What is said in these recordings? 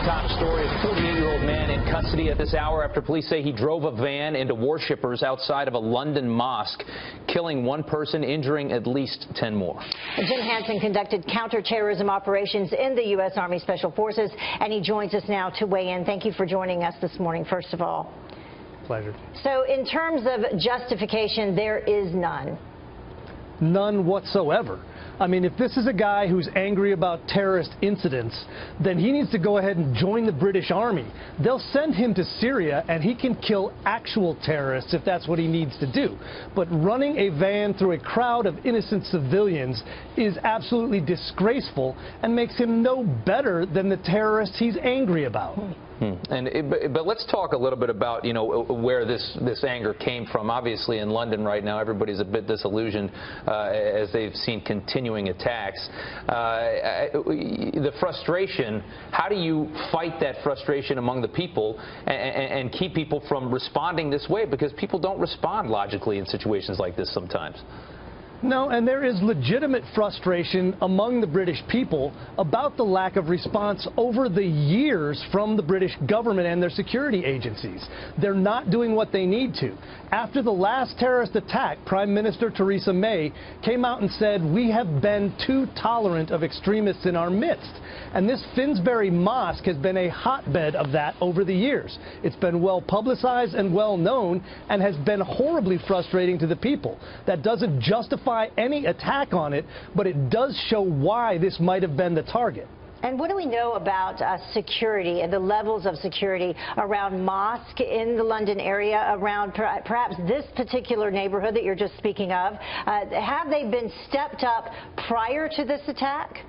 Top story, a 48-year-old man in custody at this hour after police say he drove a van into worshippers outside of a London mosque, killing one person, injuring at least 10 more. Jim Hansen conducted counterterrorism operations in the U.S. Army Special Forces, and he joins us now to weigh in. Thank you for joining us this morning, first of all. Pleasure. So in terms of justification, there is none. None whatsoever. I mean, if this is a guy who's angry about terrorist incidents, then he needs to go ahead and join the British Army. They'll send him to Syria, and he can kill actual terrorists if that's what he needs to do. But running a van through a crowd of innocent civilians is absolutely disgraceful and makes him no better than the terrorists he's angry about. But let's talk a little bit about, where this anger came from. Obviously, in London right now, everybody's a bit disillusioned as they've seen continuing attacks. The frustration, how do you fight that frustration among the people and keep people from responding this way? Because people don't respond logically in situations like this sometimes. No, and there is legitimate frustration among the British people about the lack of response over the years from the British government and their security agencies. They're not doing what they need to. After the last terrorist attack, Prime Minister Theresa May came out and said, "We have been too tolerant of extremists in our midst." And this Finsbury Mosque has been a hotbed of that over the years. It's been well publicized and well known and has been horribly frustrating to the people. That doesn't justify any attack on it, but it does show why this might have been the target. And what do we know about security and the levels of security around mosque in the London area, around perhaps this particular neighborhood that you're just speaking of? Have they been stepped up prior to this attack?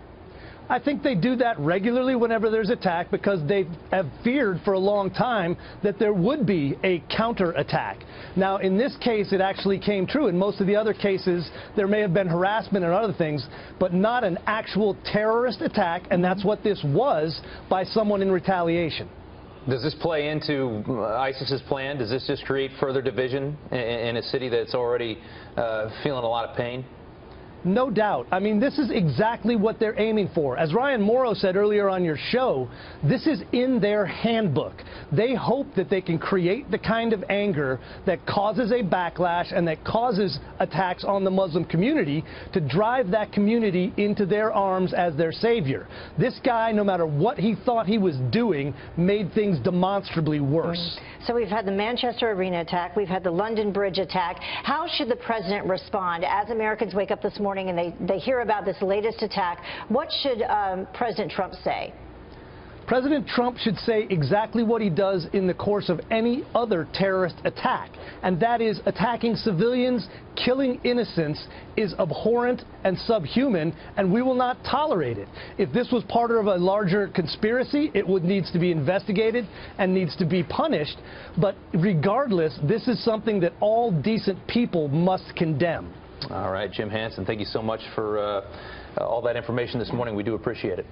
I think they do that regularly whenever there's attack because they have feared for a long time that there would be a counterattack. Now, in this case, it actually came true. In most of the other cases, there may have been harassment and other things, but not an actual terrorist attack, and that's what this was by someone in retaliation. Does this play into ISIS's plan? Does this just create further division in a city that's already feeling a lot of pain? No doubt. I mean, this is exactly what they're aiming for. As Ryan Morrow said earlier on your show, this is in their handbook. They hope that they can create the kind of anger that causes a backlash and that causes attacks on the Muslim community to drive that community into their arms as their savior. This guy, no matter what he thought he was doing, made things demonstrably worse. So we've had the Manchester Arena attack. We've had the London Bridge attack. How should the president respond as Americans wake up this morning and they hear about this latest attack? What should President Trump say? President Trump should say exactly what he does in the course of any other terrorist attack, and that is attacking civilians, killing innocents is abhorrent and subhuman, and we will not tolerate it. If this was part of a larger conspiracy, it needs to be investigated and needs to be punished, but regardless, this is something that all decent people must condemn. All right, Jim Hansen, thank you so much for all that information this morning. We do appreciate it.